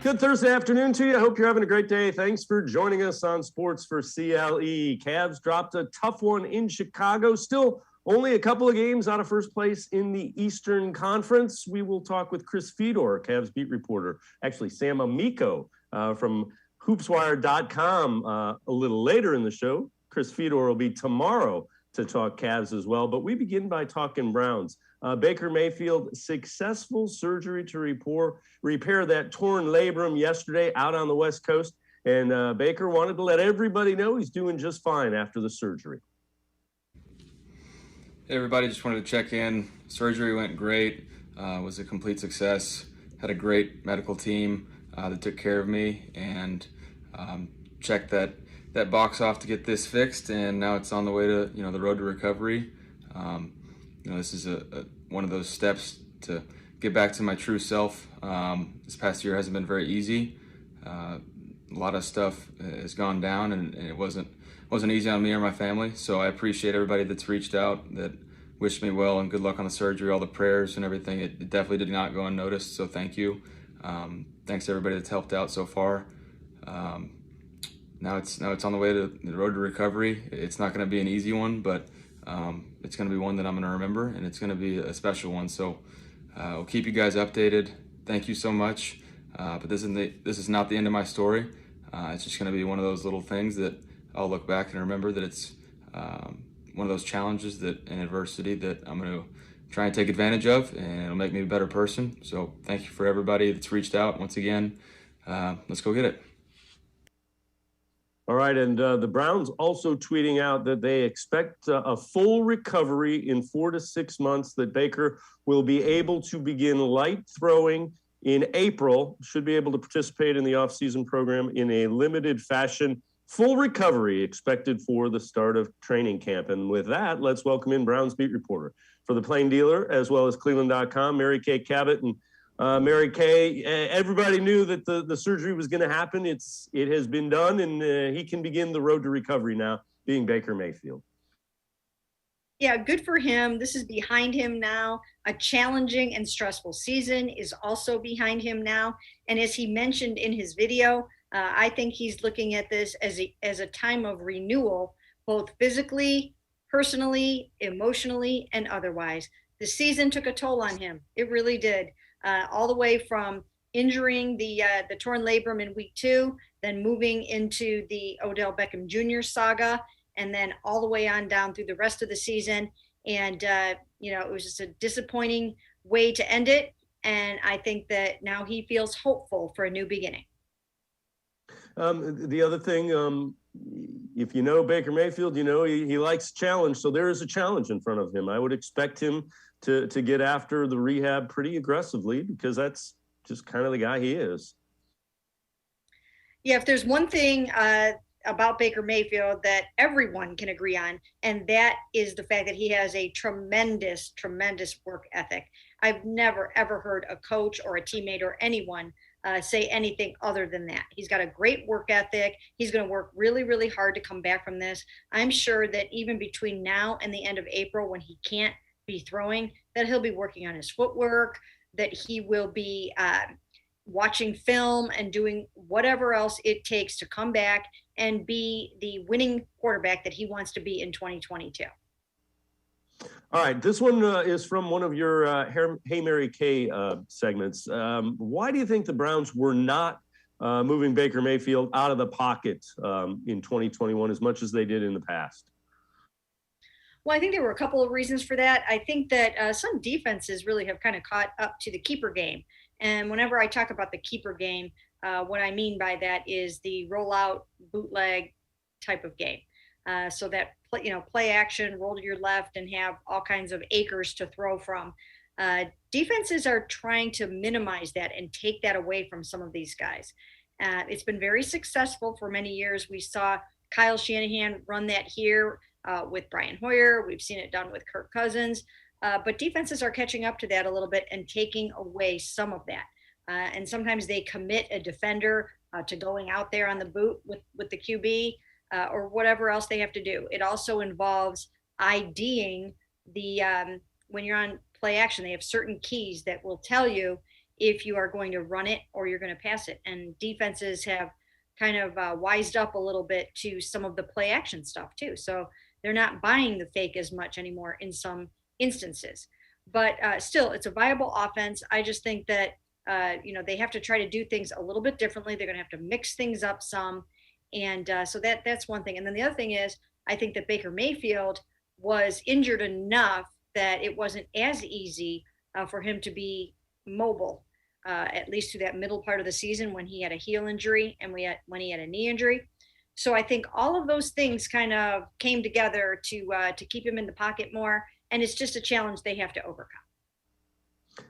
Good Thursday afternoon to you. I hope you're having a great day. Thanks for joining us on Sports4CLE. Cavs dropped a tough one in Chicago. Still only a couple of games out of first place in the Eastern Conference. We will talk with Chris Fedor, Cavs beat reporter. Actually, Sam Amico from hoopswire.com a little later in the show. Chris Fedor will be tomorrow to talk Cavs as well. But we begin by talking Browns. Baker Mayfield, successful surgery to repair that torn labrum yesterday out on the West Coast. And Baker wanted to let everybody know he's doing just fine after the surgery. Hey everybody, just wanted to check in. Surgery went great, was a complete success. Had a great medical team that took care of me and checked that box off to get this fixed, and now it's on the way to the road to recovery. This is one of those steps to get back to my true self. This past year hasn't been very easy. A lot of stuff has gone down, and it wasn't easy on me or my family. So I appreciate everybody that's reached out, that wished me well and good luck on the surgery, all the prayers and everything. It definitely did not go unnoticed. So thank you. Thanks to everybody that's helped out so far. Now it's on the way to the road to recovery. It's not going to be an easy one, but it's going to be one that I'm going to remember, and it's going to be a special one. So we'll keep you guys updated. Thank you so much. But this is not the end of my story. It's just going to be one of those little things that I'll look back and remember that it's one of those challenges and adversity that I'm going to try and take advantage of, and it'll make me a better person. So thank you for everybody that's reached out. Once again, let's go get it. All right, and the Browns also tweeting out that they expect a full recovery in 4 to 6 months, that Baker will be able to begin light throwing in April, should be able to participate in the offseason program in a limited fashion. Full recovery expected for the start of training camp. And with that, let's welcome in Browns beat reporter for the Plain Dealer, as well as cleveland.com, Kay Cabot. And Mary Kay, everybody knew that the surgery was going to happen. It has been done, and he can begin the road to recovery now, being Baker Mayfield. Yeah, good for him. This is behind him now. A challenging and stressful season is also behind him now. And as he mentioned in his video, I think he's looking at this as a time of renewal, both physically, personally, emotionally, and otherwise. The season took a toll on him. It really did. All the way from injuring the torn labrum in week 2, then moving into the Odell Beckham Jr. saga, and then all the way on down through the rest of the season. And, it was just a disappointing way to end it. And I think that now he feels hopeful for a new beginning. The other thing, if you know Baker Mayfield, he likes challenge. So there is a challenge in front of him. I would expect him to get after the rehab pretty aggressively, because that's just kind of the guy he is. Yeah, if there's one thing about Baker Mayfield that everyone can agree on, and that is the fact that he has a tremendous, tremendous work ethic. I've never, ever heard a coach or a teammate or anyone say anything other than that. He's got a great work ethic. He's going to work really, really hard to come back from this. I'm sure that even between now and the end of April, when he can't be throwing, that he'll be working on his footwork, that he will be watching film and doing whatever else it takes to come back and be the winning quarterback that he wants to be in 2022. All right, this one is from one of your Hey Mary Kay segments. Why do you think the Browns were not moving Baker Mayfield out of the pocket in 2021 as much as they did in the past? Well, I think there were a couple of reasons for that. I think that some defenses really have kind of caught up to the keeper game. And whenever I talk about the keeper game, what I mean by that is the rollout bootleg type of game. So that play action, roll to your left, and have all kinds of acres to throw from. Defenses are trying to minimize that and take that away from some of these guys. It's been very successful for many years. We saw Kyle Shanahan run that here with Brian Hoyer. We've seen it done with Kirk Cousins. But defenses are catching up to that a little bit and taking away some of that. And sometimes they commit a defender to going out there on the boot with the QB or whatever else they have to do. It also involves IDing when you're on play action. They have certain keys that will tell you if you are going to run it or you're going to pass it. And defenses have kind of wised up a little bit to some of the play action stuff too. So they're not buying the fake as much anymore in some instances. But still, it's a viable offense. I just think that they have to try to do things a little bit differently. They're going to have to mix things up some, and so that's one thing. And then the other thing is, I think that Baker Mayfield was injured enough that it wasn't as easy for him to be mobile, at least through that middle part of the season when he had a heel injury and when he had a knee injury. So I think all of those things kind of came together to keep him in the pocket more, and it's just a challenge they have to overcome.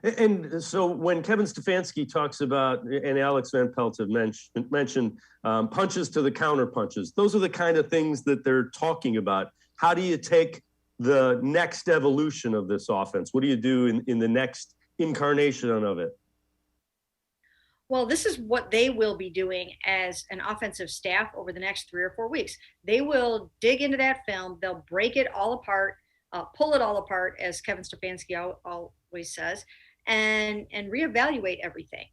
And so when Kevin Stefanski talks about, and Alex Van Pelt have mentioned punches to the counter punches, those are the kind of things that they're talking about. How do you take the next evolution of this offense? What do you do in the next incarnation of it? Well, this is what they will be doing as an offensive staff over the next 3 or 4 weeks. They will dig into that film. They'll break it all apart, pull it all apart, as Kevin Stefanski always says, and reevaluate everything.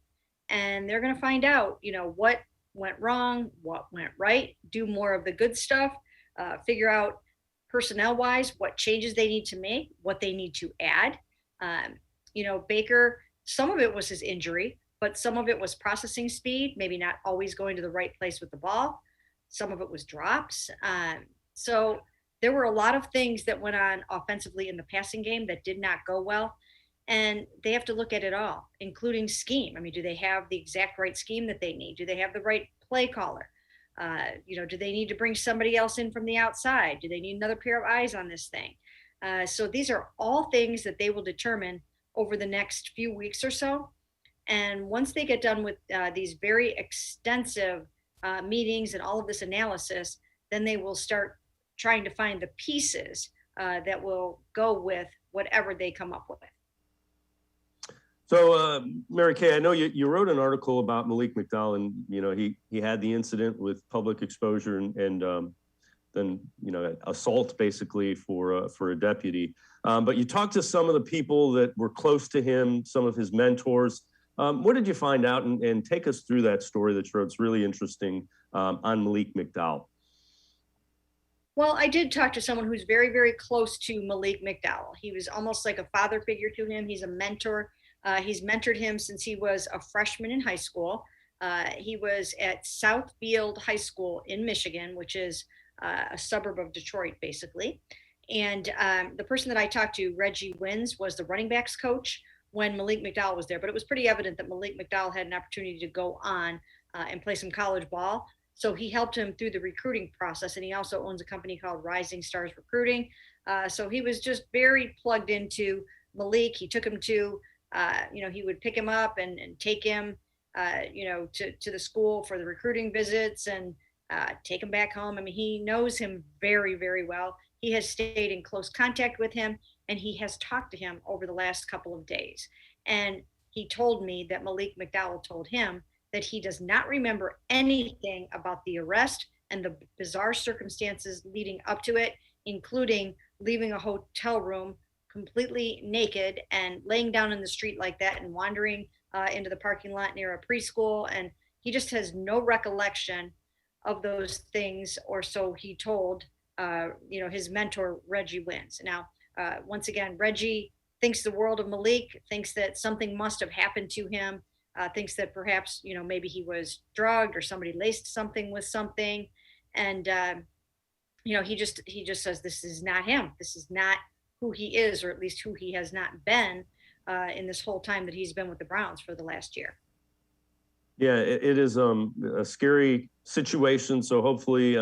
And they're going to find out, what went wrong, what went right, do more of the good stuff, figure out personnel-wise what changes they need to make, what they need to add. Baker, some of it was his injury, but some of it was processing speed, maybe not always going to the right place with the ball. Some of it was drops. So there were a lot of things that went on offensively in the passing game that did not go well. And they have to look at it all, including scheme. I mean, do they have the exact right scheme that they need? Do they have the right play caller? Do they need to bring somebody else in from the outside? Do they need another pair of eyes on this thing? So these are all things that they will determine over the next few weeks or so. And once they get done with these very extensive meetings and all of this analysis, then they will start trying to find the pieces that will go with whatever they come up with. So, Mary Kay, I know you wrote an article about Malik McDowell, and he had the incident with public exposure and then assault basically for a deputy. But you talked to some of the people that were close to him, some of his mentors. What did you find out? And take us through that story that you wrote. It's really interesting on Malik McDowell. Well, I did talk to someone who's very, very close to Malik McDowell. He was almost like a father figure to him. He's a mentor. He's mentored him since he was a freshman in high school. He was at Southfield High School in Michigan, which is a suburb of Detroit, basically. And the person that I talked to, Reggie Wins, was the running backs coach when Malik McDowell was there. But it was pretty evident that Malik McDowell had an opportunity to go on and play some college ball. So he helped him through the recruiting process. And he also owns a company called Rising Stars Recruiting. So he was just very plugged into Malik. He took him to, he would pick him up and take him, to the school for the recruiting visits and take him back home. I mean, he knows him very, very well. He has stayed in close contact with him, and he has talked to him over the last couple of days. And he told me that Malik McDowell told him that he does not remember anything about the arrest and the bizarre circumstances leading up to it, including leaving a hotel room completely naked and laying down in the street like that and wandering into the parking lot near a preschool. And he just has no recollection of those things, or so he told his mentor, Reggie Wins. Now, once again, Reggie thinks the world of Malik, thinks that something must have happened to him, thinks that perhaps, maybe he was drugged or somebody laced something with something. And, he just says, this is not him. This is not who he is, or at least who he has not been in this whole time that he's been with the Browns for the last year. Yeah, it is a scary situation. So hopefully,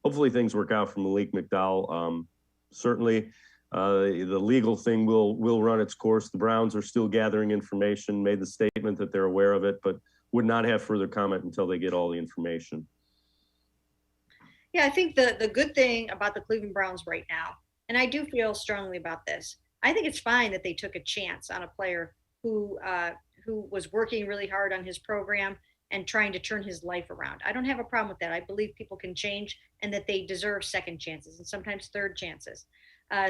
hopefully things work out for Malik McDowell. Certainly, the legal thing will run its course. The Browns are still gathering information, made the statement that they're aware of it, but would not have further comment until they get all the information. Yeah, I think the good thing about the Cleveland Browns right now, and I do feel strongly about this, I think it's fine that they took a chance on a player who was working really hard on his program and trying to turn his life around. I don't have a problem with that. I believe people can change and that they deserve second chances and sometimes third chances.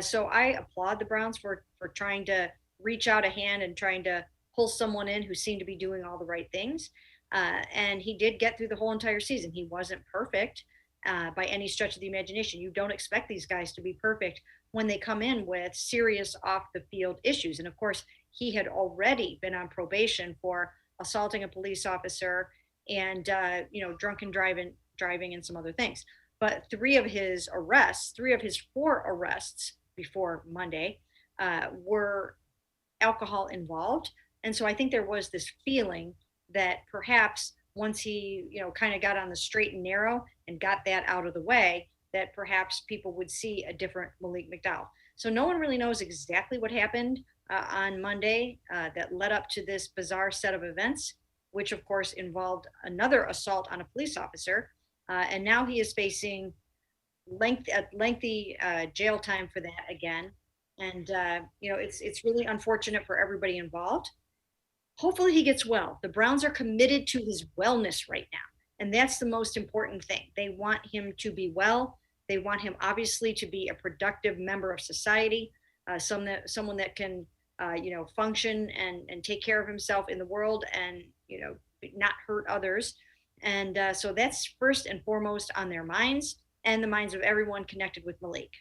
So I applaud the Browns for trying to reach out a hand and trying to pull someone in who seemed to be doing all the right things. And he did get through the whole entire season. He wasn't perfect by any stretch of the imagination. You don't expect these guys to be perfect when they come in with serious off the field issues. And of course, he had already been on probation for assaulting a police officer and drunken driving and some other things. But three of his four arrests before Monday were alcohol involved. And so I think there was this feeling that perhaps once he, kind of got on the straight and narrow and got that out of the way, that perhaps people would see a different Malik McDowell. So no one really knows exactly what happened on Monday that led up to this bizarre set of events, which of course involved another assault on a police officer. And now he is facing lengthy jail time for that again. And, it's really unfortunate for everybody involved. Hopefully he gets well. The Browns are committed to his wellness right now. And that's the most important thing. They want him to be well. They want him obviously to be a productive member of society, someone that can, function and take care of himself in the world and, not hurt others. And so that's first and foremost on their minds and the minds of everyone connected with Malik.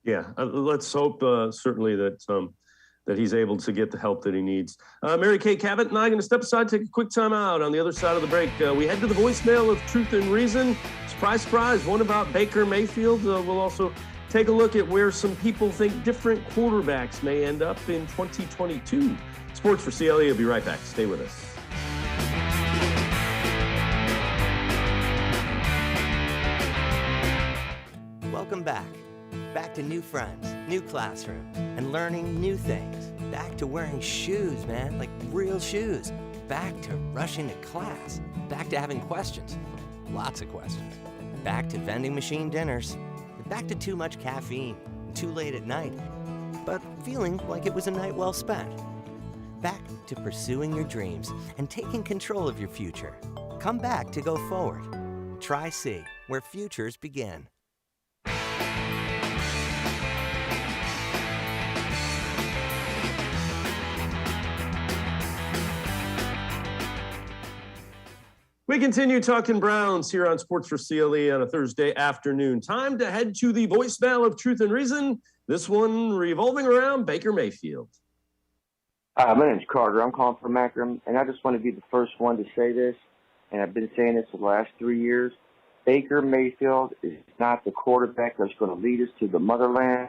Yeah, let's hope certainly that he's able to get the help that he needs. Mary Kay Cabot and I are going to step aside, take a quick time out. On the other side of the break, we head to the voicemail of Truth and Reason. Surprise, surprise, one about Baker Mayfield. We'll also take a look at where some people think different quarterbacks may end up in 2022. Sports for CLE will be right back. Stay with us. Welcome back. Back to new friends, new classroom, and learning new things. Back to wearing shoes, man, like real shoes. Back to rushing to class. Back to having questions. Lots of questions. Back to vending machine dinners. Back to too much caffeine and too late at night, but feeling like it was a night well spent. Back to pursuing your dreams and taking control of your future. Come back to go forward. Try C, where futures begin. We continue talking Browns here on Sports for CLE on a Thursday afternoon. Time to head to the voicemail of Truth and Reason. This one revolving around Baker Mayfield. My name's Carter. I'm calling from Akron, and I just want to be the first one to say this, and I've been saying this for the last 3 years. Baker Mayfield is not the quarterback that's going to lead us to the motherland.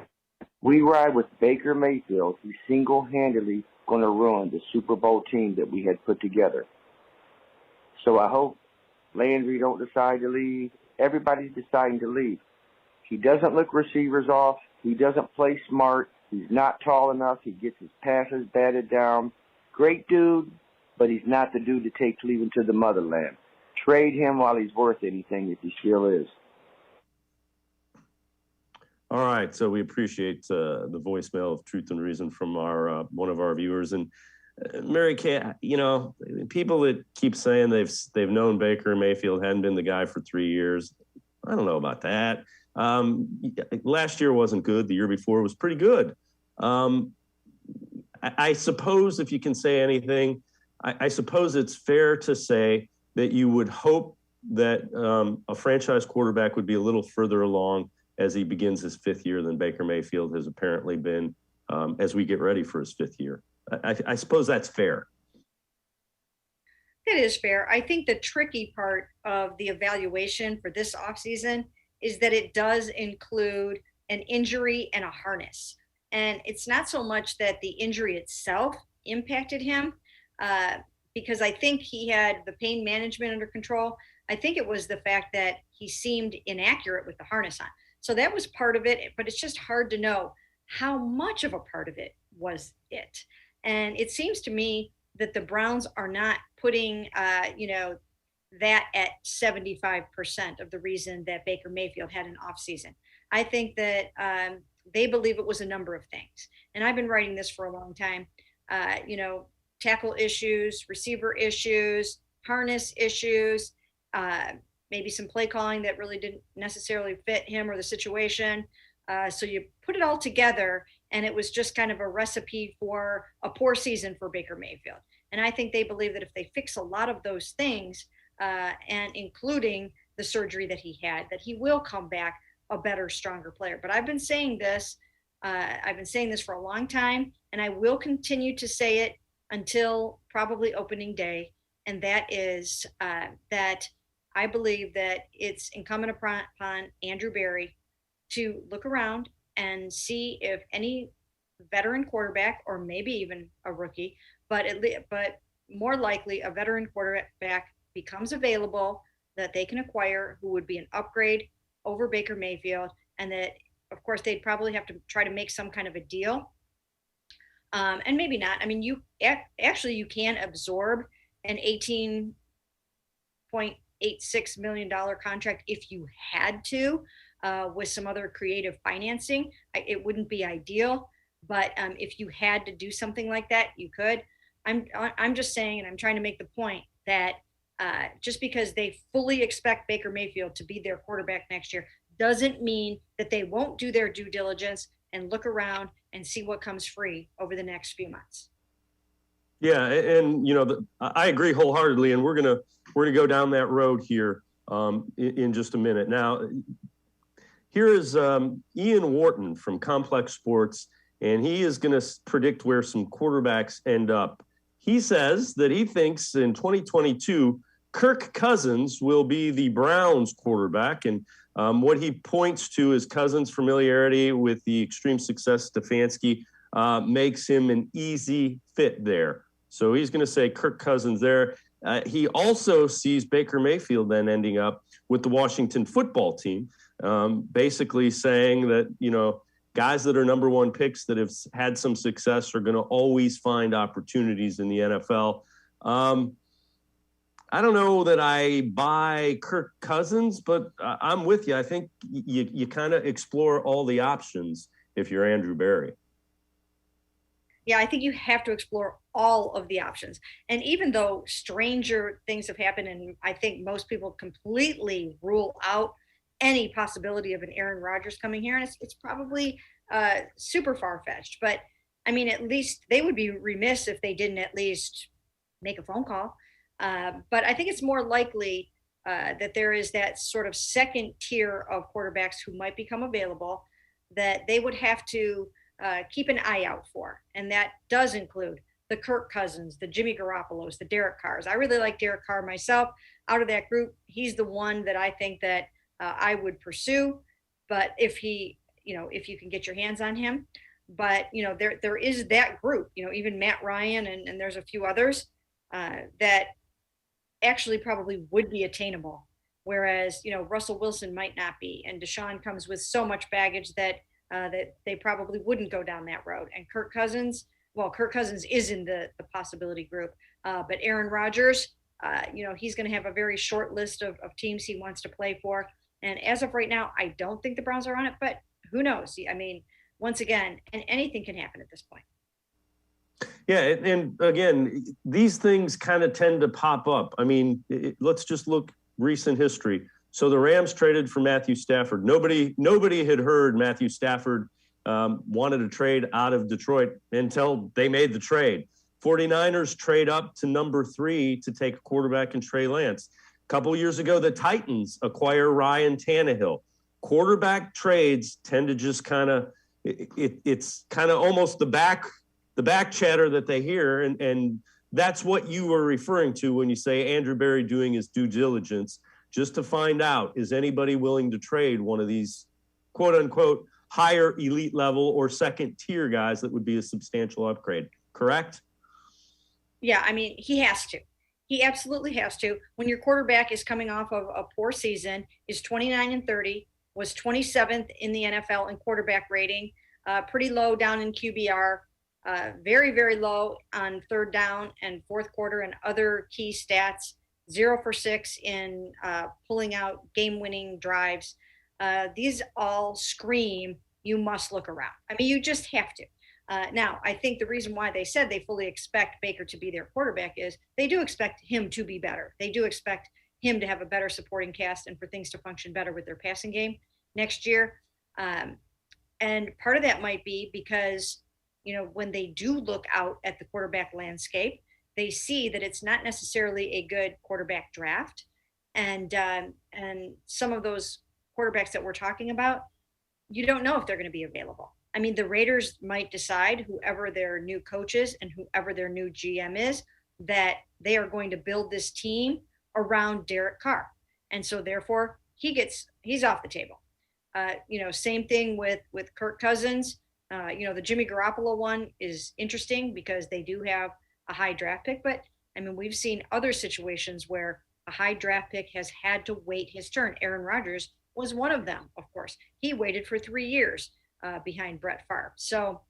We ride with Baker Mayfield. He's single-handedly going to ruin the Super Bowl team that we had put together. So I hope Landry don't decide to leave. Everybody's deciding to leave. He doesn't look receivers off. He doesn't play smart. He's not tall enough. He gets his passes batted down. Great dude, but he's not the dude to take Cleveland to the motherland. Trade him while he's worth anything if he still is. All right, so we appreciate the voicemail of Truth and Reason from our one of our viewers. And Mary Kay, people that keep saying they've known Baker Mayfield hadn't been the guy for 3 years. I don't know about that. Last year wasn't good. The year before was pretty good. I suppose if you can say anything, I suppose it's fair to say that you would hope that a franchise quarterback would be a little further along as he begins his fifth year than Baker Mayfield has apparently been as we get ready for his fifth year. I suppose that's fair. It is fair. I think the tricky part of the evaluation for this offseason is that it does include an injury and a harness. And it's not so much that the injury itself impacted him, because I think he had the pain management under control. I think it was the fact that he seemed inaccurate with the harness on. So that was part of it, but it's just hard to know how much of a part of it was it. And it seems to me that the Browns are not putting, that at 75% of the reason that Baker Mayfield had an off season. I think that they believe it was a number of things. And I've been writing this for a long time, tackle issues, receiver issues, harness issues, maybe some play calling that really didn't necessarily fit him or the situation. So you put it all together And it was just kind of a recipe for a poor season for Baker Mayfield. And I think they believe that if they fix a lot of those things, and including the surgery that he had, that he will come back a better, stronger player. But I've been saying this for a long time, and I will continue to say it until probably opening day. And that is that I believe that it's incumbent upon Andrew Berry to look around and see if any veteran quarterback, or maybe even a rookie, but more likely a veteran quarterback becomes available that they can acquire, who would be an upgrade over Baker Mayfield. And that, of course, they'd probably have to try to make some kind of a deal. And maybe not. I mean, you can absorb an $18.86 million contract if you had to, with some other creative financing. It wouldn't be ideal, but if you had to do something like that, you could. I'm just saying, and I'm trying to make the point that just because they fully expect Baker Mayfield to be their quarterback next year doesn't mean that they won't do their due diligence and look around and see what comes free over the next few months. Yeah, and I agree wholeheartedly, and we're gonna go down that road here in just a minute. Now, here is Ian Wharton from Complex Sports, and he is going to predict where some quarterbacks end up. He says that he thinks in 2022, Kirk Cousins will be the Browns quarterback, and what he points to is Cousins' familiarity with the extreme success Stefanski makes him an easy fit there. So he's going to say Kirk Cousins there. He also sees Baker Mayfield then ending up with the Washington football team, basically saying that, guys that are number one picks that have had some success are going to always find opportunities in the NFL. I don't know that I buy Kirk Cousins, but I'm with you. I think you kind of explore all the options if you're Andrew Berry. Yeah, I think you have to explore all of the options. And even though stranger things have happened, and I think most people completely rule out any possibility of an Aaron Rodgers coming here, and it's probably super far-fetched. But, I mean, at least they would be remiss if they didn't at least make a phone call. But I think it's more likely that there is that sort of second tier of quarterbacks who might become available that they would have to keep an eye out for. And that does include the Kirk Cousins, the Jimmy Garoppolos, the Derek Carrs. I really like Derek Carr myself. Out of that group, he's the one that I think that I would pursue. But if you can get your hands on him. But, there is that group, even Matt Ryan and there's a few others that actually probably would be attainable. Whereas, Russell Wilson might not be. And Deshaun comes with so much baggage that they probably wouldn't go down that road. And Kirk Cousins is in the possibility group. But Aaron Rodgers, he's going to have a very short list of teams he wants to play for. And as of right now, I don't think the Browns are on it, but who knows? I mean, once again, and anything can happen at this point. Yeah, and again, these things kind of tend to pop up. I mean, let's just look recent history. So the Rams traded for Matthew Stafford. Nobody had heard Matthew Stafford wanted to trade out of Detroit until they made the trade. 49ers trade up to number 3 to take a quarterback in Trey Lance. A couple of years ago, the Titans acquire Ryan Tannehill. Quarterback trades tend to just kind of it's kind of almost the back chatter that they hear, and that's what you were referring to when you say Andrew Berry doing his due diligence, just to find out, is anybody willing to trade one of these quote unquote higher elite level or second tier guys that would be a substantial upgrade, correct? Yeah, I mean, he has to. He absolutely has to. When your quarterback is coming off of a poor season, is 29-30, was 27th in the NFL in quarterback rating, pretty low down in QBR, very, very low on third down and fourth quarter and other key stats, 0 for 6 in pulling out game-winning drives. These all scream, you must look around. I mean, you just have to. Now, I think the reason why they said they fully expect Baker to be their quarterback is they do expect him to be better. They do expect him to have a better supporting cast and for things to function better with their passing game next year. And And part of that might be because, when they do look out at the quarterback landscape, they see that it's not necessarily a good quarterback draft. And some of those quarterbacks that we're talking about, you don't know if they're going to be available. I mean, the Raiders might decide, whoever their new coach is and whoever their new GM is, that they are going to build this team around Derek Carr. And so therefore he's off the table. Same thing with Kirk Cousins. The Jimmy Garoppolo one is interesting because they do have a high draft pick, but I mean, we've seen other situations where a high draft pick has had to wait his turn. Aaron Rodgers was one of them, of course. He waited for 3 years behind Brett Favre. So,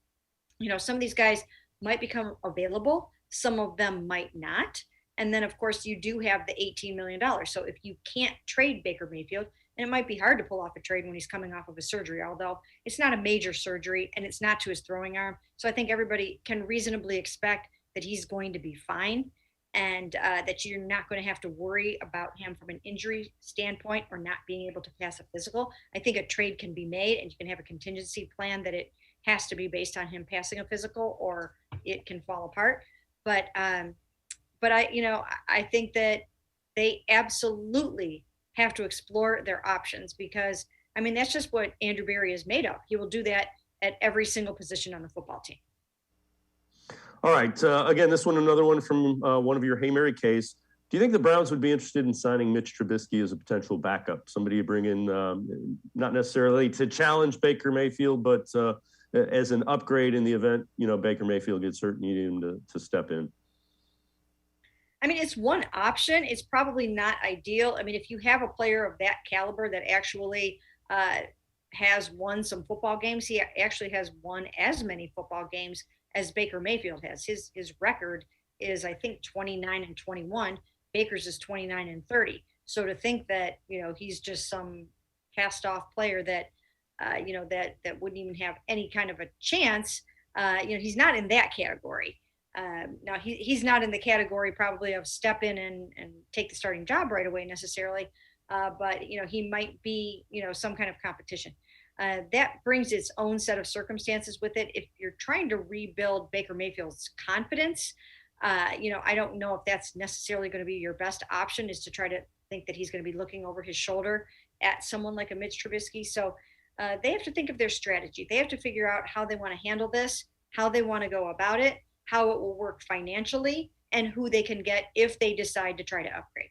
some of these guys might become available. Some of them might not. And then, of course, you do have the $18 million. So if you can't trade Baker Mayfield, and it might be hard to pull off a trade when he's coming off of a surgery, although it's not a major surgery and it's not to his throwing arm. So I think everybody can reasonably expect that he's going to be fine, and that you're not going to have to worry about him from an injury standpoint or not being able to pass a physical. I think a trade can be made, and you can have a contingency plan that it has to be based on him passing a physical, or it can fall apart. But I think that they absolutely have to explore their options, because I mean, that's just what Andrew Berry is made of. He will do that at every single position on the football team. All right. Again, this one, another one from one of your Hey Mary Kays. Do you think the Browns would be interested in signing Mitch Trubisky as a potential backup? Somebody you bring in, not necessarily to challenge Baker Mayfield, but as an upgrade in the event, Baker Mayfield gets hurt and you need him to step in. I mean, it's one option. It's probably not ideal. I mean, if you have a player of that caliber that actually has won some football games, he actually has won as many football games as Baker Mayfield has. His record is, I think, 29-21. Baker's is 29-30. So to think that, he's just some cast off player that, that wouldn't even have any kind of a chance, he's not in that category. Now he's not in the category probably of step in and take the starting job right away necessarily. But, he might be, some kind of competition. That brings its own set of circumstances with it. If you're trying to rebuild Baker Mayfield's confidence, I don't know if that's necessarily going to be your best option, is to try to think that he's going to be looking over his shoulder at someone like a Mitch Trubisky. So they have to think of their strategy. They have to figure out how they want to handle this, how they want to go about it, how it will work financially, and who they can get if they decide to try to upgrade.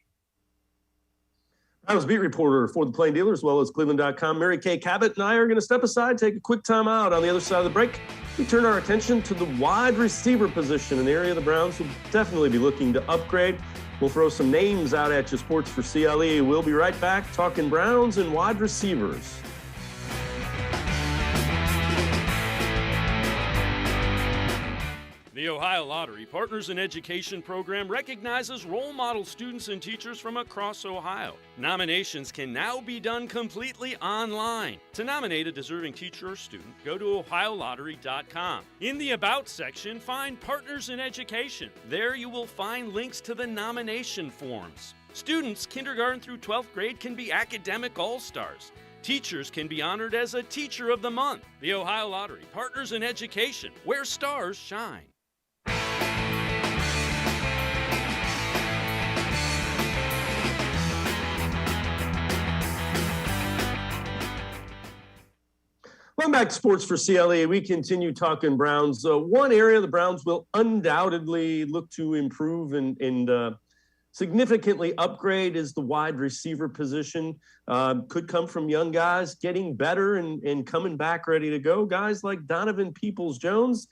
I was beat reporter for the Plain Dealer as well as cleveland.com. Mary Kay Cabot and I are going to step aside, take a quick time out. On the other side of the break, we turn our attention to the wide receiver position, an area the Browns will definitely be looking to upgrade. We'll throw some names out at you, Sports for CLE. We'll be right back talking Browns and wide receivers. The Ohio Lottery Partners in Education program recognizes role model students and teachers from across Ohio. Nominations can now be done completely online. To nominate a deserving teacher or student, go to ohiolottery.com. In the About section, find Partners in Education. There you will find links to the nomination forms. Students kindergarten through 12th grade can be academic all-stars. Teachers can be honored as a Teacher of the Month. The Ohio Lottery Partners in Education, where stars shine. Welcome back to Sports for CLE. We continue talking Browns. One area the Browns will undoubtedly look to improve and significantly upgrade is the wide receiver position. Could come from young guys getting better and coming back ready to go. Guys like Donovan Peoples-Jones.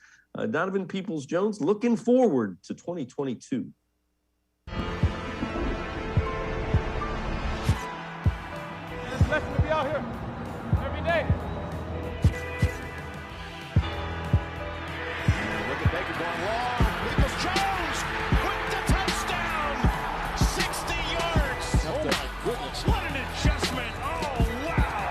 Donovan Peoples-Jones looking forward to 2022. It's a blessing to be out here every day. Look at Baker going long. Peoples-Jones with the touchdown. 60 yards. Oh my goodness. What an adjustment. Oh wow.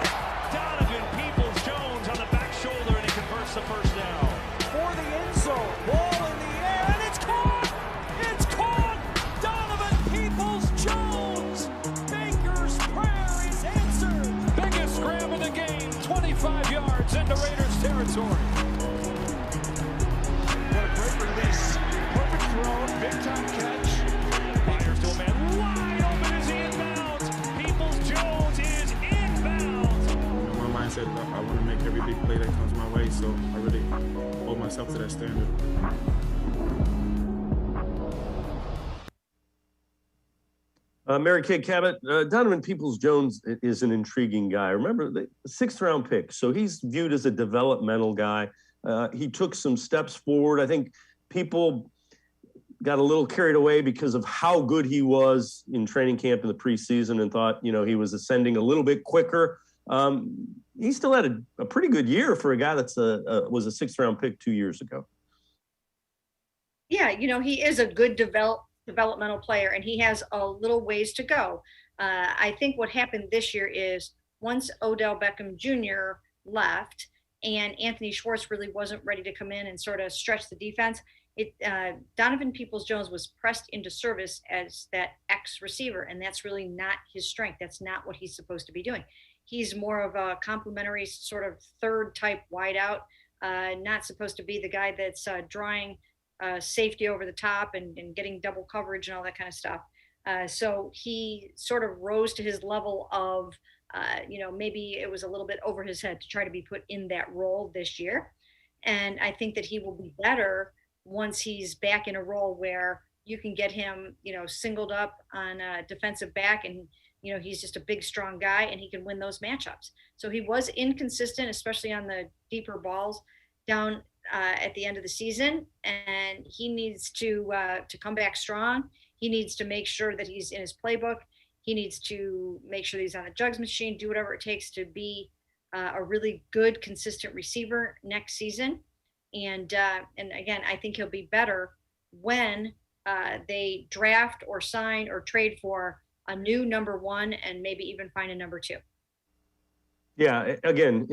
Donovan Peoples-Jones on the back shoulder, and he converts the first down. For the end zone. Ball in the air, and it's caught. It's caught. Donovan Peoples-Jones. Baker's prayer is answered. Biggest grab of the game. 25 yards into Raiders Chiefs territory. What a great release. Perfect throw, big time catch. Fires to a man wide open as he inbounds. Peoples-Jones is inbounds. My mindset is I want to make every big play that comes my way, so I really hold myself to that standard. Mary Kay Cabot, Donovan Peoples-Jones is an intriguing guy. Remember, the 6th round pick, so he's viewed as a developmental guy. He took some steps forward. I think people got a little carried away because of how good he was in training camp in the preseason and thought, he was ascending a little bit quicker. He still had a pretty good year for a guy that's was a 6th round pick 2 years ago. Yeah, he is a good developmental player, and he has a little ways to go. I think what happened this year is once Odell Beckham Jr. left and Anthony Schwartz really wasn't ready to come in and sort of stretch the defense, Donovan Peoples-Jones was pressed into service as that X receiver, and that's really not his strength. That's not what he's supposed to be doing. He's more of a complementary sort of third type wideout, not supposed to be the guy that's drawing safety over the top and getting double coverage and all that kind of stuff. So he sort of rose to his level of, maybe it was a little bit over his head to try to be put in that role this year. And I think that he will be better once he's back in a role where you can get him, singled up on a defensive back, and, he's just a big, strong guy and he can win those matchups. So he was inconsistent, especially on the deeper balls down at the end of the season, and he needs to come back strong. He needs to make sure that he's in his playbook. He needs to make sure that he's on the jugs machine, do whatever it takes to be a really good, consistent receiver next season. And again, I think he'll be better when they draft or sign or trade for a new number 1 and maybe even find a number 2. Yeah, again,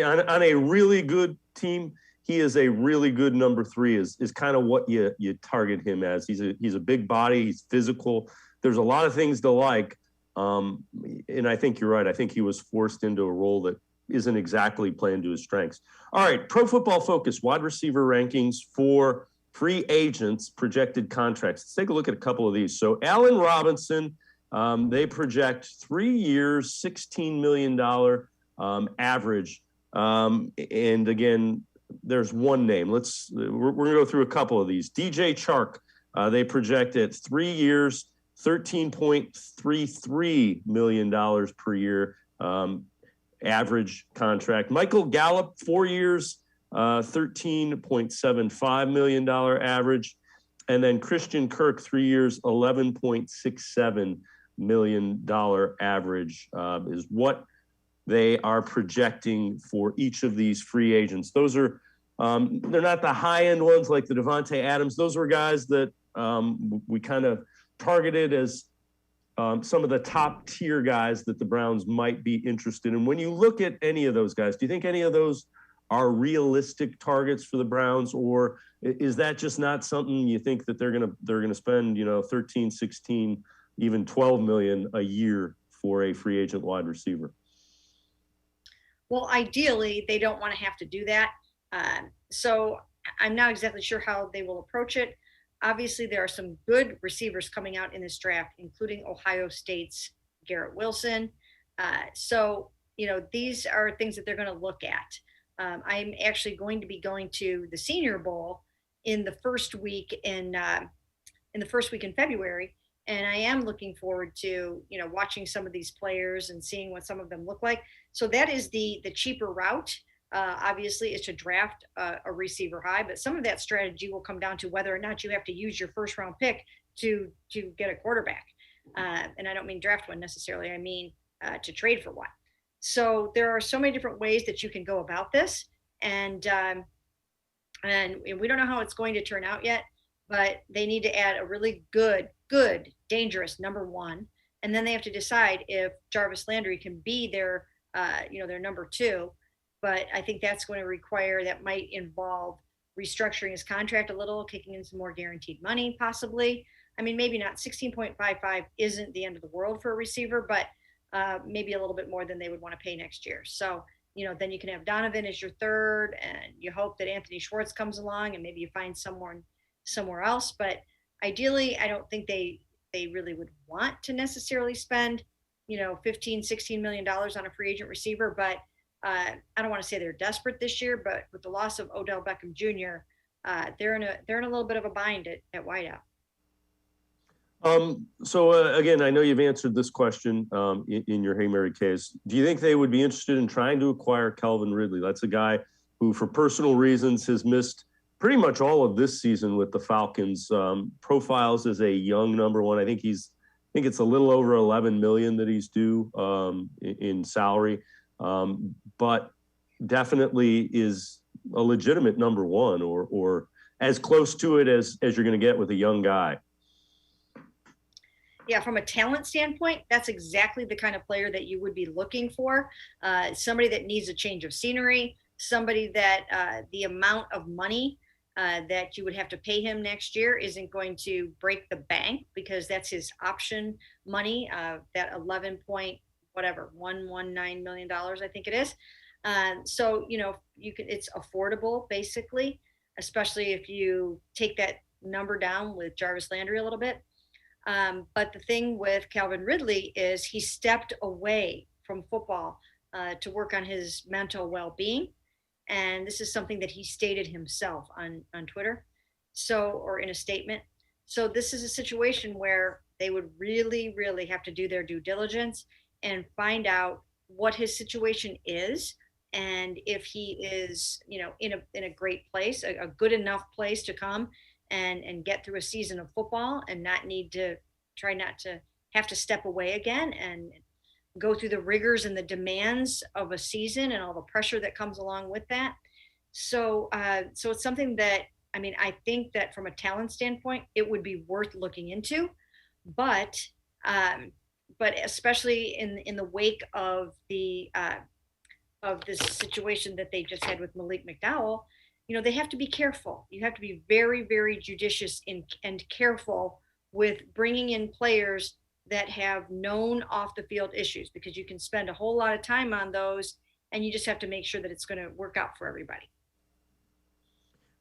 on a really good team, he is a really good number 3 is kind of what you target him as. He's a big body. He's physical. There's a lot of things to like. And I think you're right. I think he was forced into a role that isn't exactly playing to his strengths. All right. Pro Football Focus wide receiver rankings for free agents, projected contracts. Let's take a look at a couple of these. So Allen Robinson, they project 3 years, $16 million average. And again, there's one name. We're going to go through a couple of these. DJ Chark, they project at 3 years, $13.33 million per year average contract. Michael Gallup, 4 years, $13.75 million average. And then Christian Kirk, 3 years, $11.67 million average is what they are projecting for each of these free agents. Those are, they're not the high-end ones like the Devontae Adams. Those were guys that we kind of targeted as some of the top-tier guys that the Browns might be interested in. When you look at any of those guys, do you think any of those are realistic targets for the Browns, or is that just not something you think that they're gonna spend, 13, 16, even 12 million a year for a free agent wide receiver? Well, ideally, they don't want to have to do that. So I'm not exactly sure how they will approach it. Obviously, there are some good receivers coming out in this draft, including Ohio State's Garrett Wilson. So, these are things that they're going to look at. I'm actually going to be going to the Senior Bowl in the first week in February. And I am looking forward to, watching some of these players and seeing what some of them look like. So that is the cheaper route. Obviously, is to draft a receiver high, but some of that strategy will come down to whether or not you have to use your first round pick to get a quarterback. And I don't mean draft one necessarily. I mean to trade for one. So there are so many different ways that you can go about this. And we don't know how it's going to turn out yet, but they need to add a really good, dangerous number 1. And then they have to decide if Jarvis Landry can be their number 2. But I think that might involve restructuring his contract a little, kicking in some more guaranteed money, possibly. I mean, maybe not. 16.55 isn't the end of the world for a receiver, but maybe a little bit more than they would want to pay next year. So then you can have Donovan as your third, and you hope that Anthony Schwartz comes along and maybe you find someone somewhere else. But ideally, I don't think they really would want to necessarily spend, $15-16 million on a free agent receiver. But I don't want to say they're desperate this year, but with the loss of Odell Beckham Jr., they're in a little bit of a bind at wideout. So again, I know you've answered this question in your Hey Mary case. Do you think they would be interested in trying to acquire Calvin Ridley? That's a guy who, for personal reasons, has missed pretty much all of this season with the Falcons. Profiles as a young number one. I think it's a little over $11 million that he's due in salary, but definitely is a legitimate number one, or as close to it as you're going to get with a young guy. Yeah, from a talent standpoint, that's exactly the kind of player that you would be looking for. Somebody that needs a change of scenery, somebody that the amount of money that you would have to pay him next year isn't going to break the bank, because that's his option money, that $119 million, I think it is. So, it's affordable basically, especially if you take that number down with Jarvis Landry a little bit. But the thing with Calvin Ridley is he stepped away from football to work on his mental well-being. And this is something that he stated himself on Twitter, or in a statement. So this is a situation where they would really, really have to do their due diligence and find out what his situation is. And if he is, in a great place, a good enough place to come and get through a season of football and not to have to step away again and go through the rigors and the demands of a season and all the pressure that comes along with that. So it's something that, I think that from a talent standpoint, it would be worth looking into, but especially in the wake of this situation that they just had with Malik McDowell, they have to be careful. You have to be very, very judicious and careful with bringing in players that have known off the field issues, because you can spend a whole lot of time on those and you just have to make sure that it's going to work out for everybody.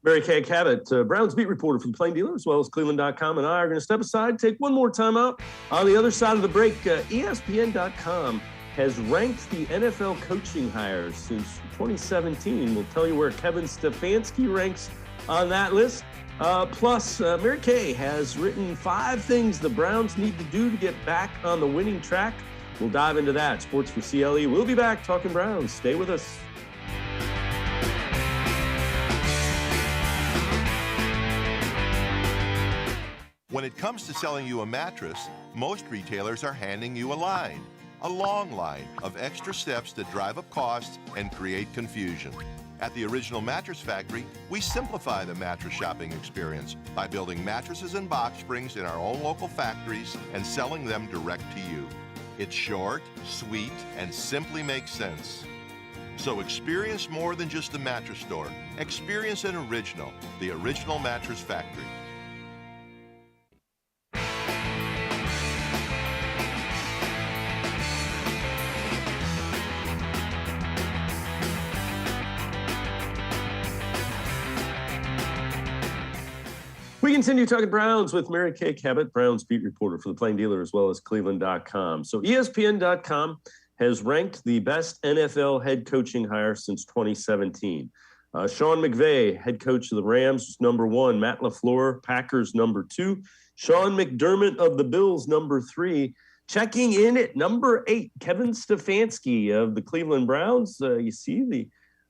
Mary Kay Cabot, Browns beat reporter for the Plain Dealer, as well as cleveland.com, and I are going to step aside, take one more time out. On the other side of the break, ESPN.com has ranked the NFL coaching hires since 2017. We'll tell you where Kevin Stefanski ranks on that list. Plus, Mary Kay has written 5 things the Browns need to do to get back on the winning track. We'll dive into that. Sports4CLE. We'll be back talking Browns. Stay with us. When it comes to selling you a mattress, most retailers are handing you a line. A long line of extra steps that drive up costs and create confusion. At the Original Mattress Factory, we simplify the mattress shopping experience by building mattresses and box springs in our own local factories and selling them direct to you. It's short, sweet, and simply makes sense. So experience more than just a mattress store. Experience an original, the Original Mattress Factory. We continue talking Browns with Mary Kay Cabot, Browns beat reporter for the Plain Dealer, as well as cleveland.com. So ESPN.com has ranked the best NFL head coaching hire since 2017. Sean McVay, head coach of the Rams, was number 1. Matt LaFleur, Packers, number 2. Sean McDermott of the Bills, number 3. Checking in at number 8, Kevin Stefanski of the Cleveland Browns. You see the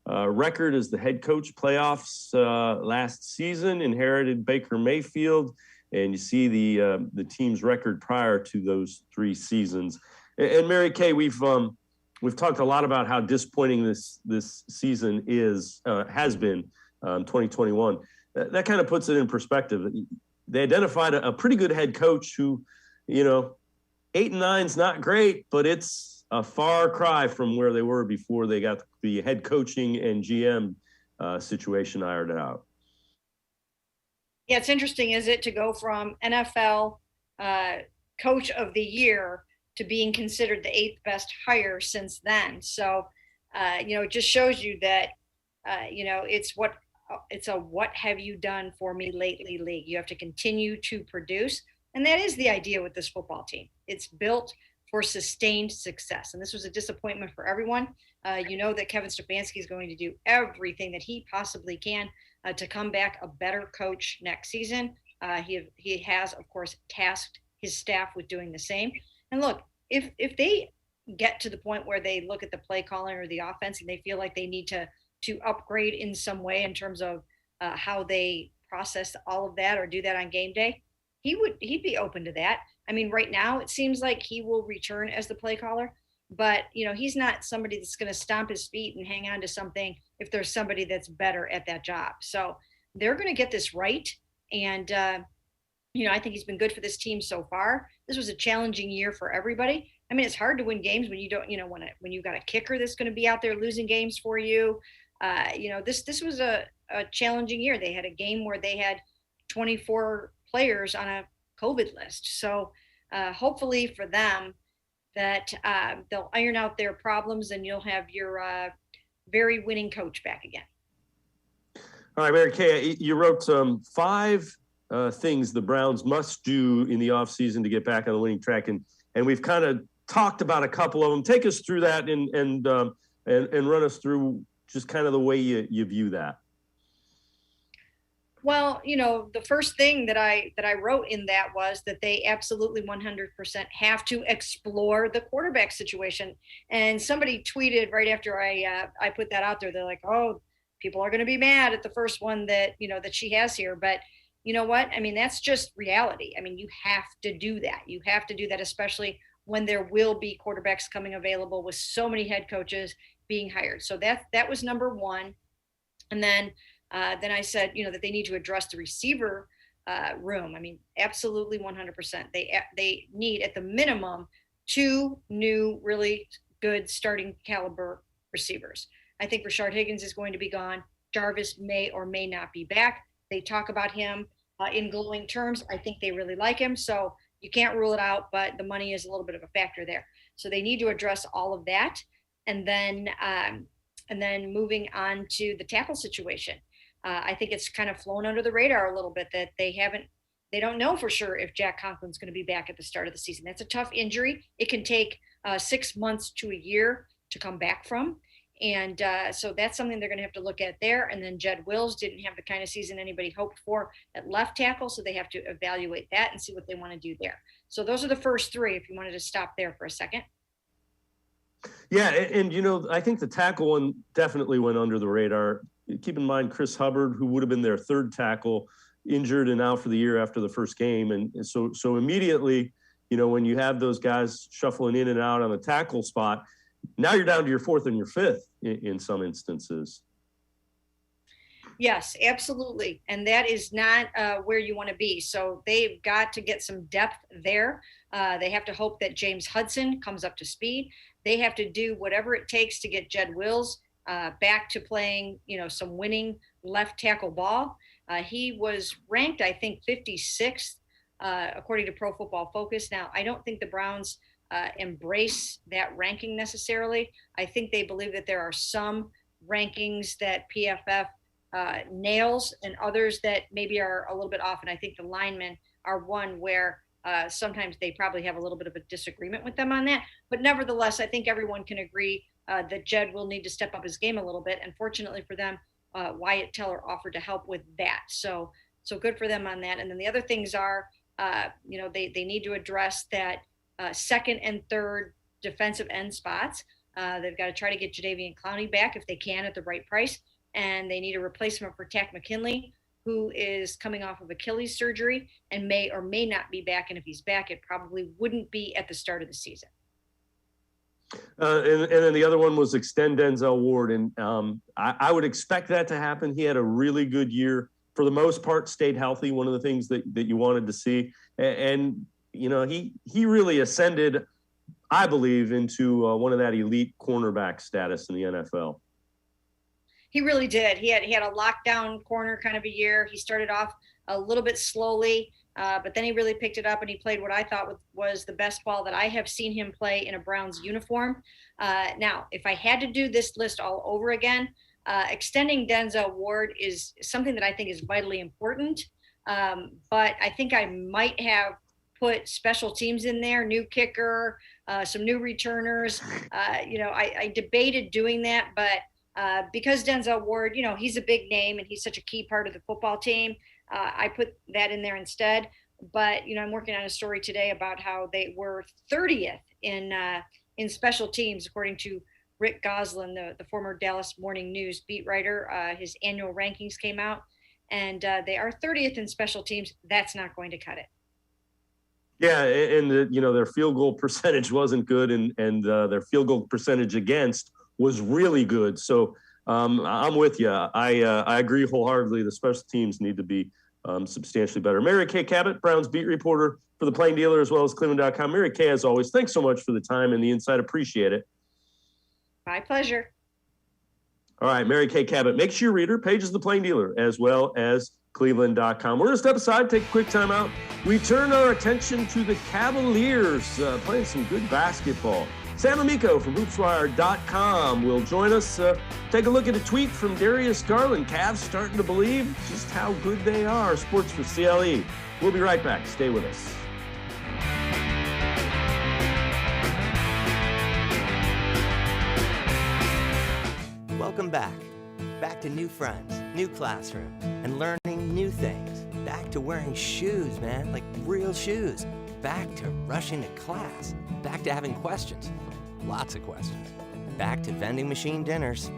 record as the head coach, playoffs last season, inherited Baker Mayfield, and you see the team's record prior to those 3 seasons. And Mary Kay, we've talked a lot about how disappointing this season has been 2021. That kind of puts it in perspective. They identified a pretty good head coach who, 8-9 is not great, but it's a far cry from where they were before they got the head coaching and GM situation ironed out. Yeah, it's interesting, is it, to go from NFL coach of the year to being considered the 8th best hire since then. So it just shows you that, it's a what have you done for me lately league. You have to continue to produce. And that is the idea with this football team. It's built for sustained success. And this was a disappointment for everyone. That Kevin Stefanski is going to do everything that he possibly can to come back a better coach next season. He has, of course, tasked his staff with doing the same. And look, if they get to the point where they look at the play calling or the offense and they feel like they need to upgrade in some way in terms of how they process all of that or do that on game day, he'd be open to that. I mean, right now it seems like he will return as the play caller, but he's not somebody that's going to stomp his feet and hang on to something if there's somebody that's better at that job. So they're going to get this right. And, I think he's been good for this team so far. This was a challenging year for everybody. I mean, it's hard to win games when you don't, when you've got a kicker that's going to be out there losing games for you. This was a challenging year. They had a game where they had 24 players on a COVID list. So hopefully for them that they'll iron out their problems and you'll have your very winning coach back again. All right, Mary Kay, you wrote 5 things the Browns must do in the offseason to get back on the winning track. And we've kind of talked about a couple of them. Take us through that and run us through just kind of the way you view that. Well, the first thing that I wrote in that was that they absolutely 100% have to explore the quarterback situation. And somebody tweeted right after I put that out there, they're like, oh, people are going to be mad at the first one that she has here. But you know what? I mean, that's just reality. I mean, you have to do that. You have to do that, especially when there will be quarterbacks coming available with so many head coaches being hired. So that was number one. And then I said, that they need to address the receiver room. I mean, absolutely 100%. They need at the minimum 2 new, really good starting caliber receivers. I think Rashard Higgins is going to be gone. Jarvis may or may not be back. They talk about him in glowing terms. I think they really like him. So you can't rule it out, but the money is a little bit of a factor there. So they need to address all of that. And then moving on to the tackle situation. I think it's kind of flown under the radar a little bit that they don't know for sure if Jack Conklin's going to be back at the start of the season. That's a tough injury. It can take 6 months to a year to come back from. And so that's something they're going to have to look at there. And then Jed Wills didn't have the kind of season anybody hoped for at left tackle. So they have to evaluate that and see what they want to do there. So those are the first 3, if you wanted to stop there for a second. Yeah. And I think the tackle one definitely went under the radar. Keep in mind, Chris Hubbard, who would have been their 3rd tackle, injured and out for the year after the first game. And so immediately, when you have those guys shuffling in and out on the tackle spot, now you're down to your 4th and your 5th in some instances. Yes, absolutely. And that is not where you want to be. So they've got to get some depth there. They have to hope that James Hudson comes up to speed. They have to do whatever it takes to get Jed Wills back to playing, some winning left tackle ball. He was ranked, I think, 56th, according to Pro Football Focus. Now, I don't think the Browns embrace that ranking necessarily. I think they believe that there are some rankings that PFF nails and others that maybe are a little bit off. And I think the linemen are one where sometimes they probably have a little bit of a disagreement with them on that. But nevertheless, I think everyone can agree that Jed will need to step up his game a little bit. And fortunately for them, Wyatt Teller offered to help with that. So good for them on that. And then the other things are, they need to address that 2nd and 3rd defensive end spots. They've got to try to get Jadeveon Clowney back if they can at the right price. And they need a replacement for Takk McKinley, who is coming off of Achilles surgery and may or may not be back. And if he's back, it probably wouldn't be at the start of the season. And then the other one was extend Denzel Ward. And I would expect that to happen. He had a really good year. For the most part, stayed healthy, one of the things that you wanted to see. And he really ascended, I believe, into one of that elite cornerback status in the NFL. He really did. He had a lockdown corner kind of a year. He started off a little bit slowly, But then he really picked it up and he played what I thought was the best ball that I have seen him play in a Browns uniform. Now, if I had to do this list all over again, extending Denzel Ward is something that I think is vitally important. But I think I might have put special teams in there, new kicker, some new returners. I debated doing that, but because Denzel Ward, he's a big name and he's such a key part of the football team, I put that in there instead. But, I'm working on a story today about how they were 30th in special teams, according to Rick Goslin, the former Dallas Morning News beat writer. His annual rankings came out, and they are 30th in special teams. That's not going to cut it. Yeah, and their field goal percentage wasn't good, and their field goal percentage against was really good. So I'm with you. I agree wholeheartedly. The special teams need to be substantially better. Mary Kay Cabot, Browns beat reporter for the Plain Dealer as well as cleveland.com. Mary Kay, as always, thanks so much for the time and the insight. Appreciate it. My pleasure. All right, Mary Kay Cabot, make sure you read her pages of the Plain Dealer as well as cleveland.com. We're going to step aside, take a quick time out. We turn our attention to the Cavaliers playing some good basketball. Sam Amico from hoopswire.com will join us. Take a look at a tweet from Darius Garland. Cavs starting to believe just how good they are. Sports for CLE. We'll be right back. Stay with us. Welcome back. Back to new friends, new classroom, and learning new things. Back to wearing shoes, man, like real shoes. Back to rushing to class. Back to having questions. Lots of questions. Back to vending machine dinners.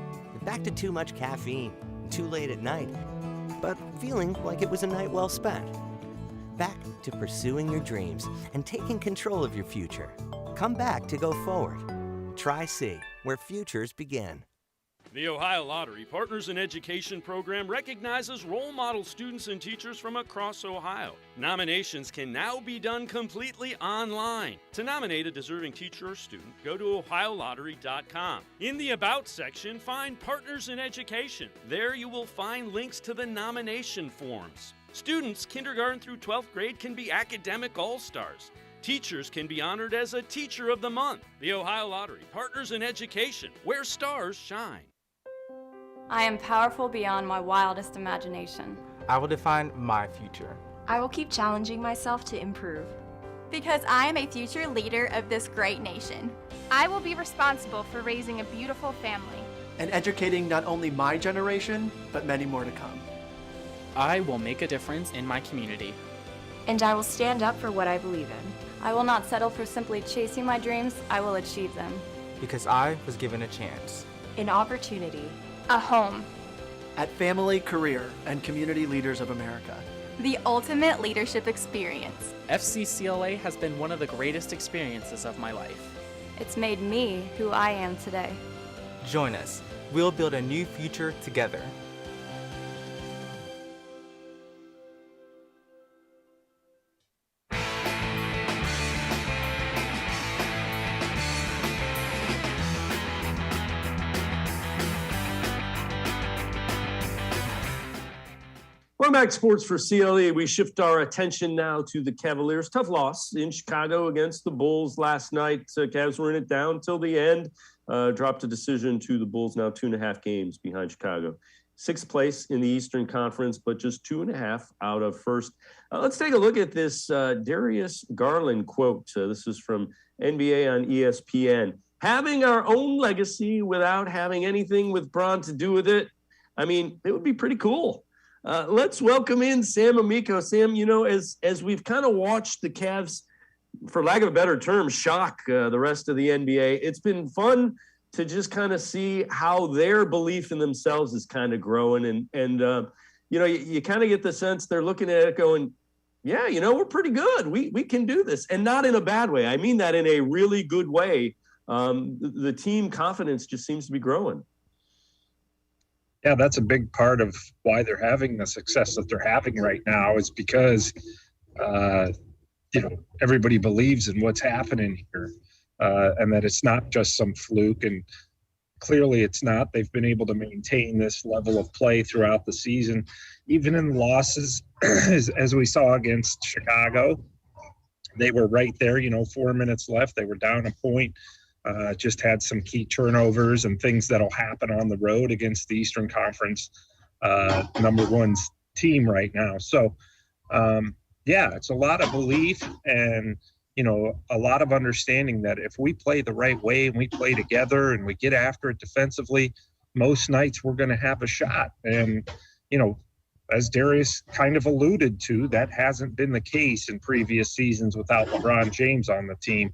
Back to too much caffeine, too late at night, but feeling like it was a night well spent. Back to pursuing your dreams and taking control of your future. Come back to go forward. Tri-C, where futures begin. The Ohio Lottery Partners in Education program recognizes role model students and teachers from across Ohio. Nominations can now be done completely online. To nominate a deserving teacher or student, go to ohiolottery.com. In the About section, find Partners in Education. There you will find links to the nomination forms. Students, kindergarten through 12th grade, can be academic all-stars. Teachers can be honored as a Teacher of the Month. The Ohio Lottery Partners in Education, where stars shine. I am powerful beyond my wildest imagination. I will define my future. I will keep challenging myself to improve. Because I am a future leader of this great nation. I will be responsible for raising a beautiful family. And educating not only my generation, but many more to come. I will make a difference in my community. And I will stand up for what I believe in. I will not settle for simply chasing my dreams, I will achieve them. Because I was given a chance. An opportunity. A home. At Family, Career, and Community Leaders of America. The ultimate leadership experience. FCCLA has been one of the greatest experiences of my life. It's made me who I am today. Join us. We'll build a new future together. Welcome back to Sports for CLE. We shift our attention now to the Cavaliers. Tough loss in Chicago against the Bulls last night. Cavs were in it down till the end. Dropped a decision to the Bulls, now 2.5 games behind Chicago. 6th place in the Eastern Conference, but just 2.5 out of first. Let's take a look at this Darius Garland quote. This is from NBA on ESPN. Having our own legacy without having anything with Bron to do with it, I mean, it would be pretty cool. Let's welcome in Sam Amico. Sam, as we've kind of watched the Cavs, for lack of a better term, shock the rest of the NBA, it's been fun to just kind of see how their belief in themselves is kind of growing. And you kind of get the sense they're looking at it going, yeah, we're pretty good. We can do this. And not in a bad way. I mean that in a really good way. The team confidence just seems to be growing. Yeah, that's a big part of why they're having the success that they're having right now is because, everybody believes in what's happening here and that it's not just some fluke. And, clearly it's not. They've been able to maintain this level of play throughout the season, even in losses, as we saw against Chicago. They were right there, 4 minutes left. They were down a point, just had some key turnovers and things that'll happen on the road against the Eastern Conference number one team right now. So, it's a lot of belief and, a lot of understanding that if we play the right way and we play together and we get after it defensively, most nights we're going to have a shot. And, as Darius kind of alluded to, that hasn't been the case in previous seasons without LeBron James on the team.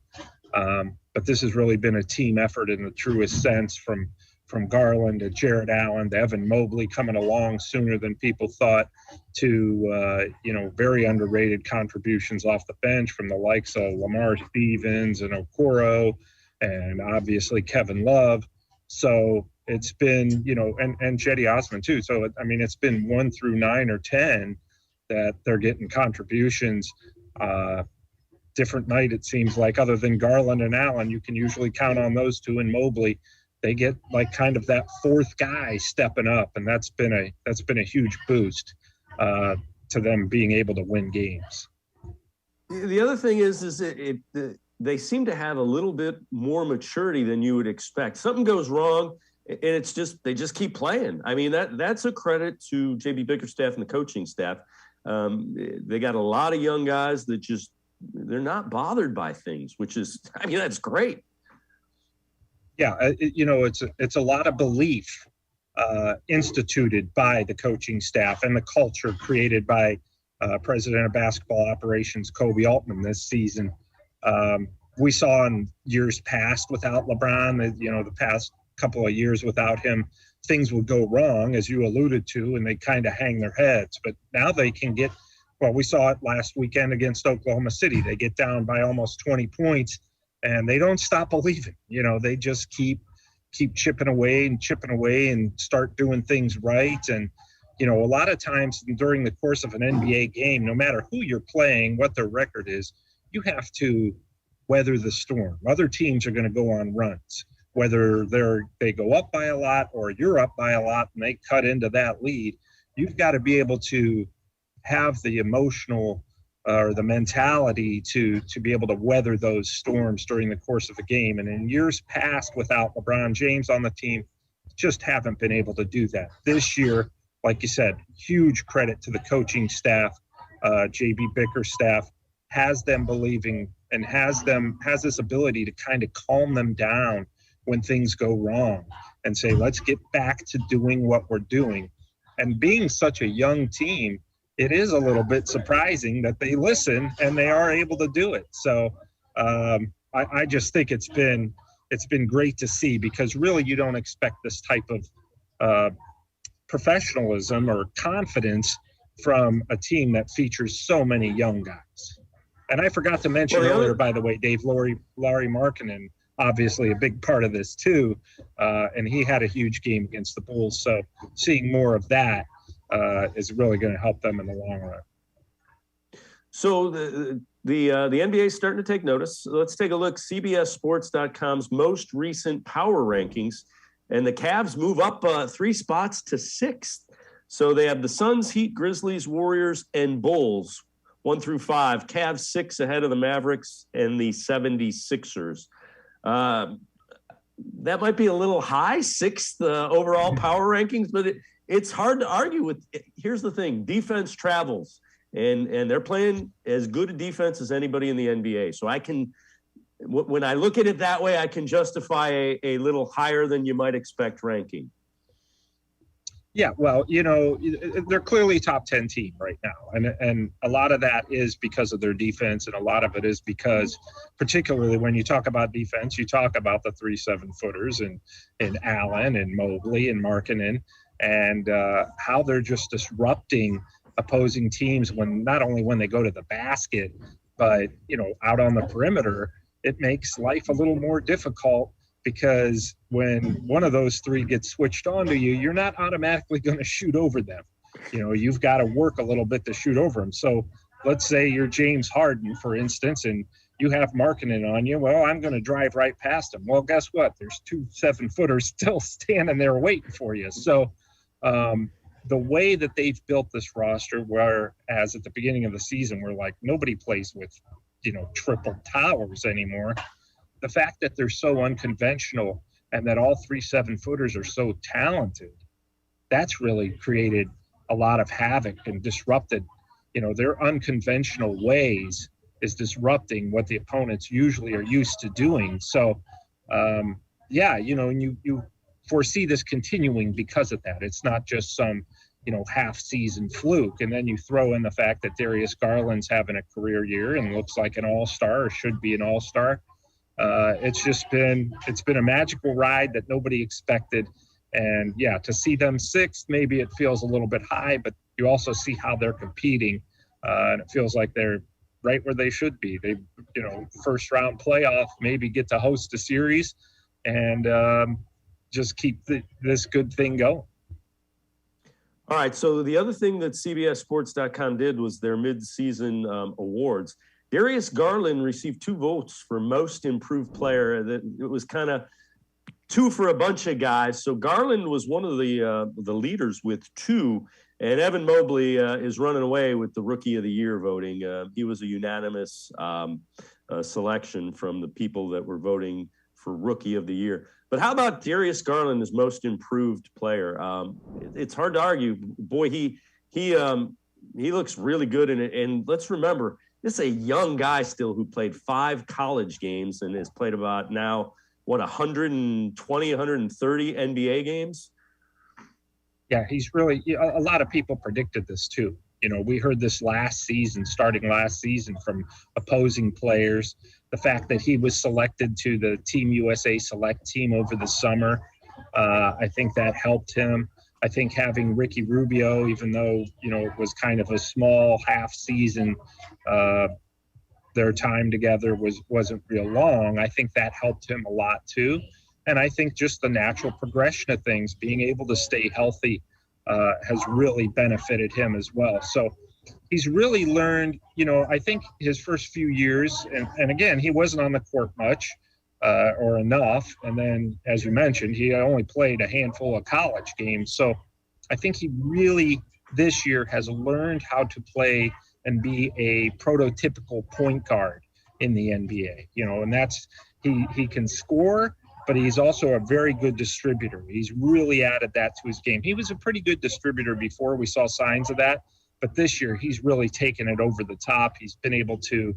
But this has really been a team effort in the truest sense, from Garland to Jared Allen to Evan Mobley coming along sooner than people thought, to, very underrated contributions off the bench from the likes of Lamar Stevens and Okoro and obviously Kevin Love. So it's been, and Cedi Osman too. So, it's been 1 through 9 or 10 that they're getting contributions. Different night, it seems like, other than Garland and Allen, you can usually count on those two, and Mobley. They get like kind of that fourth guy stepping up, and that's been a huge boost to them being able to win games. The other thing is they seem to have a little bit more maturity than you would expect. Something goes wrong, and it's just they just keep playing. That's a credit to JB Bickerstaff and the coaching staff. They got a lot of young guys that they're not bothered by things, which is, that's great. Yeah, it's a lot of belief instituted by the coaching staff and the culture created by President of Basketball Operations Kobe Altman this season. We saw in years past without LeBron, the past couple of years without him, things would go wrong, as you alluded to, and they kind of hang their heads. But now they can get, we saw it last weekend against Oklahoma City. They get down by almost 20 points. And they don't stop believing. They just keep chipping away and start doing things right. And, a lot of times during the course of an NBA game, no matter who you're playing, what their record is, you have to weather the storm. Other teams are going to go on runs, whether they go up by a lot or you're up by a lot and they cut into that lead. You've got to be able to have the emotional or the mentality to be able to weather those storms during the course of a game. And in years past, without LeBron James on the team, just haven't been able to do that. This year, like you said, huge credit to the coaching staff. JB Bickerstaff has them believing and has this ability to kind of calm them down when things go wrong and say, let's get back to doing what we're doing. And being such a young team, it is a little bit surprising that they listen and they are able to do it. So I just think it's been great to see, because really you don't expect this type of professionalism or confidence from a team that features so many young guys. And I forgot to mention earlier, by the way, Dave, Lauri Markkanen, obviously a big part of this too. And he had a huge game against the Bulls. So seeing more of that is really going to help them in the long run. So the NBA is starting to take notice. Let's take a look. CBSSports.com's most recent power rankings, and the Cavs move up 3 spots to 6th. So they have the Suns, Heat, Grizzlies, Warriors, and Bulls 1 through 5. Cavs 6 ahead of the Mavericks and the 76ers. That might be a little high, 6th overall power rankings, but it's hard to argue with. Here's the thing: defense travels, and they're playing as good a defense as anybody in the NBA. So when I look at it that way, I can justify a little higher than you might expect ranking. Yeah, well, they're clearly top 10 team right now. And a lot of that is because of their defense. And a lot of it is because, particularly when you talk about defense, you talk about the 3 7-footers and Allen and Mobley and Markkanen, and how they're just disrupting opposing teams not only when they go to the basket, but, out on the perimeter. It makes life a little more difficult, because when one of those 3 gets switched on to you, you're not automatically going to shoot over them. You've got to work a little bit to shoot over them. So let's say you're James Harden, for instance, and you have marketing on you. Well, I'm going to drive right past them. Well, guess what? There's 2 7-footers still standing there waiting for you. So the way that they've built this roster, whereas at the beginning of the season, we're like, nobody plays with, triple towers anymore. The fact that they're so unconventional and that all 3 7-footers are so talented, that's really created a lot of havoc and disrupted, their unconventional ways is disrupting what the opponents usually are used to doing. So, and you foresee this continuing because of that. It's not just some, half-season fluke. And then you throw in the fact that Darius Garland's having a career year and looks like an all-star or should be an all-star. It's been a magical ride that nobody expected. And, to see them 6th, maybe it feels a little bit high, but you also see how they're competing. And it feels like they're right where they should be. They, first round playoff, maybe get to host a series and just keep this good thing going. All right. So the other thing that CBSSports.com did was their mid-season awards. Darius Garland received 2 votes for most improved player. It was kind of 2 for a bunch of guys. So Garland was one of the leaders with 2. And Evan Mobley is running away with the Rookie of the Year voting. He was a unanimous selection from the people that were voting for Rookie of the Year. But how about Darius Garland as most improved player? It's hard to argue. Boy, he looks really good in it. And let's remember, this is a young guy still who played 5 college games and has played about now, 120, 130 NBA games? Yeah, he's really – a lot of people predicted this too. We heard this starting last season from opposing players. The fact that he was selected to the Team USA Select team over the summer, I think that helped him. I think having Ricky Rubio, even though, it was kind of a small half season, their time together wasn't real long. I think that helped him a lot too. And I think just the natural progression of things, being able to stay healthy, has really benefited him as well. So he's really learned, I think his first few years, and again, he wasn't on the court much or enough. And then, as you mentioned, he only played a handful of college games. So I think he really this year has learned how to play and be a prototypical point guard in the NBA, and that's, he can score, but he's also a very good distributor. He's really added that to his game. He was a pretty good distributor before. We saw signs of that. But this year, he's really taken it over the top. He's been able to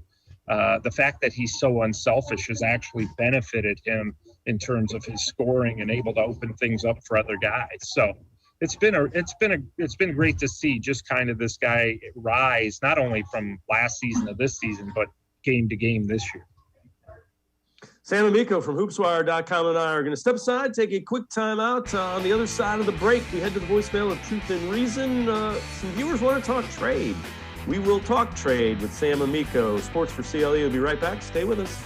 the fact that he's so unselfish has actually benefited him in terms of his scoring and able to open things up for other guys. So it's been great to see just kind of this guy rise, not only from last season to this season, but game to game this year. Sam Amico from hoopswire.com and I are going to step aside, take a quick time out. On the other side of the break, we head to the voicemail of Truth and Reason. Some viewers want to talk trade. We will talk trade with Sam Amico. Sports4CLE will be right back. Stay with us.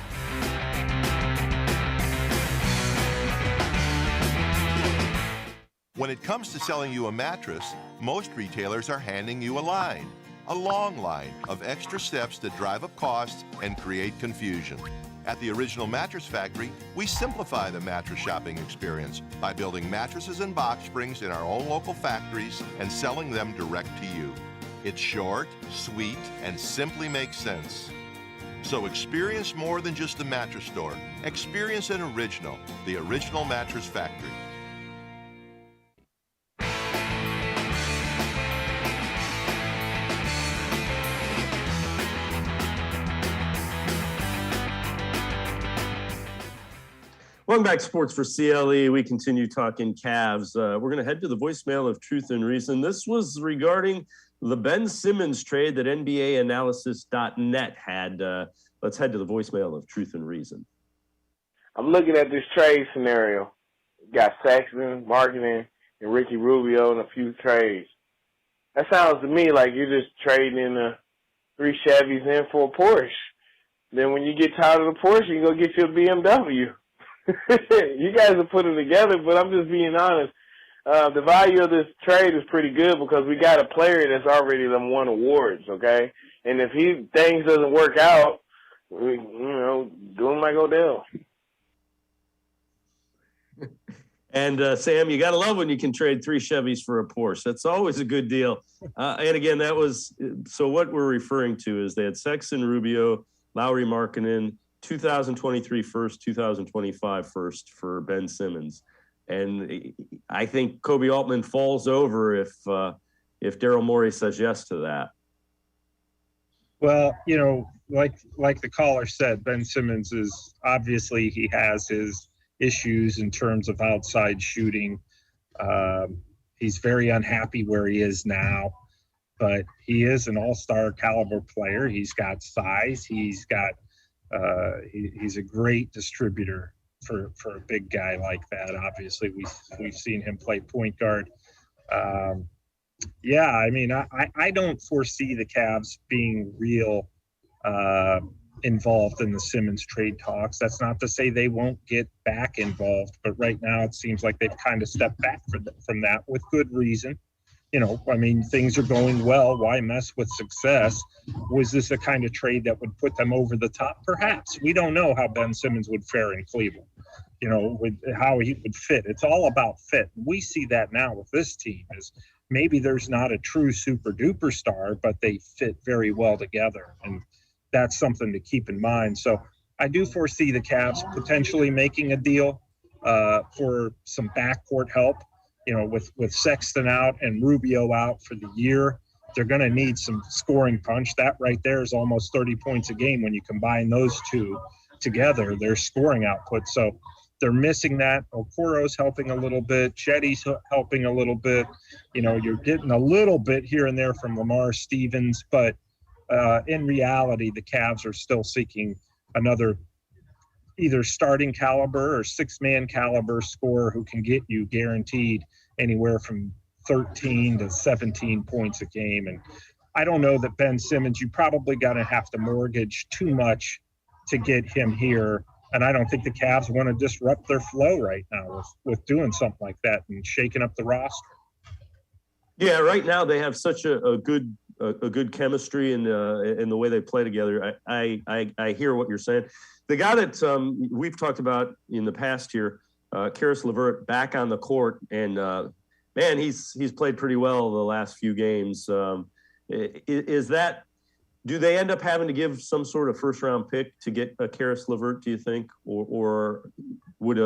When it comes to selling you a mattress, most retailers are handing you a long line of extra steps that drive up costs and create confusion. At the Original Mattress Factory, we simplify the mattress shopping experience by building mattresses and box springs in our own local factories and selling them direct to you. It's short, sweet, and simply makes sense. So experience more than just a mattress store. Experience an original, the Original Mattress Factory. Welcome back to Sports4CLE. We continue talking Cavs. We're going to head to the voicemail of Truth and Reason. This was regarding the Ben Simmons trade that NBAanalysis.net had. Let's head to the voicemail of Truth and Reason. I'm looking at this trade scenario. Got Saxton, Marketing, and Ricky Rubio in a few trades. That sounds to me like you're just trading in 3 Chevys in for a Porsche. Then when you get tired of the Porsche, you go get your BMW. You guys are putting it together, but I'm just being honest. The value of this trade is pretty good because we got a player that's already won awards, okay? And if things doesn't work out, doing like Odell. And Sam, you got to love when you can trade 3 Chevys for a Porsche. That's always a good deal. And again, that was so what we're referring to is they had Sexton, Rubio, Lowry, Markkanen, 2023 first, 2025 first for Ben Simmons. And I think Kobe Altman falls over if Daryl Morey says yes to that. Well, like the caller said, Ben Simmons is obviously he has his issues in terms of outside shooting. He's very unhappy where he is now, but he is an all-star caliber player. He's got size. He's got he's a great distributor for a big guy like that. Obviously, we've seen him play point guard. Yeah, I mean, I don't foresee the Cavs being real involved in the Simmons trade talks. That's not to say they won't get back involved, but right now it seems like they've kind of stepped back from that with good reason. I mean, things are going well. Why mess with success? Was this a kind of trade that would put them over the top? Perhaps. We don't know how Ben Simmons would fare in Cleveland, with how he would fit. It's all about fit. We see that now with this team is maybe there's not a true super duper star, but they fit very well together. And that's something to keep in mind. So I do foresee the Cavs potentially making a deal for some backcourt help. With Sexton out and Rubio out for the year, they're going to need some scoring punch. That right there is almost 30 points a game when you combine those two together, their scoring output. So they're missing that. Okoro's helping a little bit. Chetty's helping a little bit. You're getting a little bit here and there from Lamar Stevens, but in reality, the Cavs are still seeking another either starting caliber or 6-man caliber scorer who can get you guaranteed anywhere from 13 to 17 points a game. And I don't know that Ben Simmons, you probably got to have to mortgage too much to get him here. And I don't think the Cavs want to disrupt their flow right now with doing something like that and shaking up the roster. Yeah, right now they have such a good chemistry in the way they play together. I hear what you're saying. The guy that we've talked about in the past here, Caris LeVert, back on the court, and man, he's played pretty well the last few games. Is that? Do they end up having to give some sort of first-round pick to get a Caris LeVert? Do you think, or would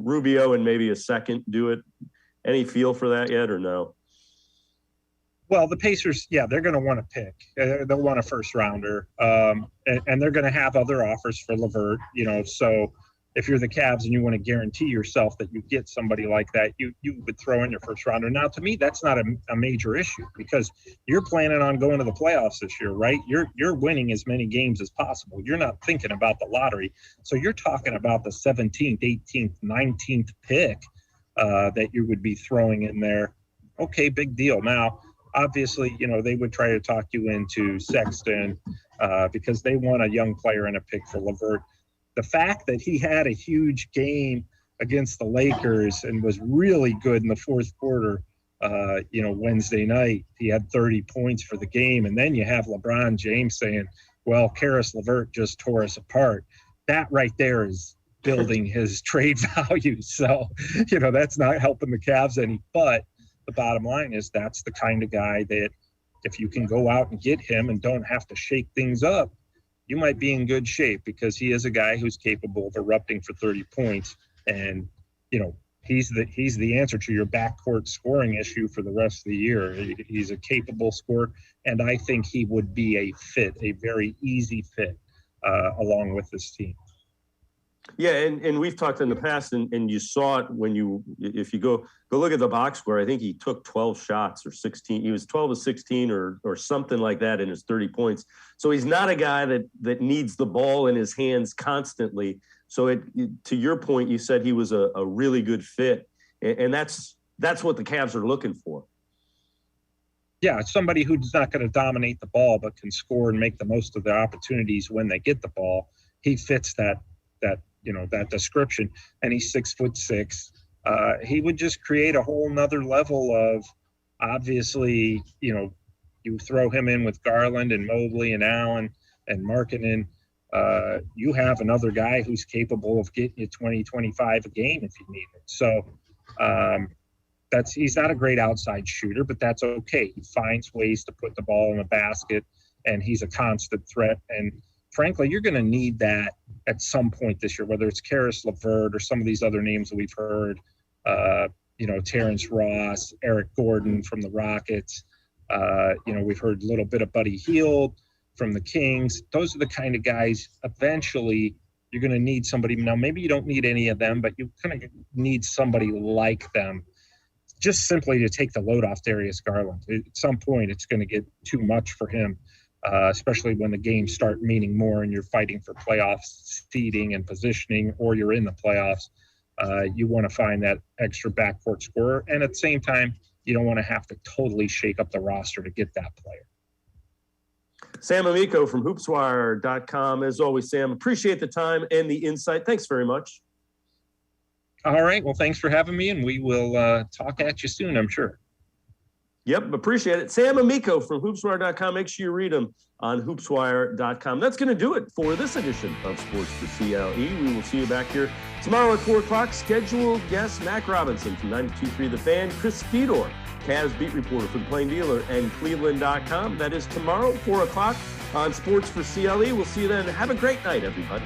Rubio and maybe a second do it? Any feel for that yet, or no? Well, the Pacers, yeah, they're going to want to pick. They'll want a first-rounder, and they're going to have other offers for LeVert. So if you're the Cavs and you want to guarantee yourself that you get somebody like that, you would throw in your first-rounder. Now, to me, that's not a major issue because you're planning on going to the playoffs this year, right? You're winning as many games as possible. You're not thinking about the lottery. So you're talking about the 17th, 18th, 19th pick that you would be throwing in there. Okay, big deal. Now, obviously, they would try to talk you into Sexton because they want a young player and a pick for LeVert. The fact that he had a huge game against the Lakers and was really good in the fourth quarter, Wednesday night, he had 30 points for the game. And then you have LeBron James saying, well, Caris LeVert just tore us apart. That right there is building his trade value. So, that's not helping the Cavs any, but the bottom line is that's the kind of guy that if you can go out and get him and don't have to shake things up, you might be in good shape because he is a guy who's capable of erupting for 30 points. And, he's the answer to your backcourt scoring issue for the rest of the year. He's a capable scorer, and I think he would be a very easy fit along with this team. Yeah, and we've talked in the past, and you saw it if you go look at the box score. I think he took 12 shots or 16. He was 12 of 16 or something like that in his 30 points. So he's not a guy that needs the ball in his hands constantly. So to your point, you said he was a really good fit, and that's what the Cavs are looking for. Yeah, somebody who's not going to dominate the ball but can score and make the most of their opportunities when they get the ball. He fits that description, and he's 6'6". He would just create a whole nother level of, obviously, you throw him in with Garland and Mobley and Allen and Markkanen. you have another guy who's capable of getting you 20, 25 a game if you need it. So he's not a great outside shooter, but that's okay. He finds ways to put the ball in the basket, and he's a constant threat. And frankly, you're going to need that at some point this year, whether it's Caris LeVert or some of these other names that we've heard, Terrence Ross, Eric Gordon from the Rockets. We've heard a little bit of Buddy Hield from the Kings. Those are the kind of guys eventually you're going to need somebody. Now, maybe you don't need any of them, but you kind of need somebody like them just simply to take the load off Darius Garland. At some point, it's going to get too much for him, especially when the games start meaning more and you're fighting for playoff seeding and positioning, or you're in the playoffs. You want to find that extra backcourt scorer. And at the same time, you don't want to have to totally shake up the roster to get that player. Sam Amico from hoopswire.com. As always, Sam, appreciate the time and the insight. Thanks very much. All right. Well, thanks for having me, and we will talk at you soon, I'm sure. Yep, appreciate it. Sam Amico from hoopswire.com. Make sure you read him on hoopswire.com. That's going to do it for this edition of Sports for CLE. We will see you back here tomorrow at 4 o'clock. Scheduled guest Mac Robinson from 92.3 The Fan, Chris Fedor, Cavs beat reporter for the Plain Dealer and cleveland.com. That is tomorrow, 4 o'clock on Sports for CLE. We'll see you then. Have a great night, everybody.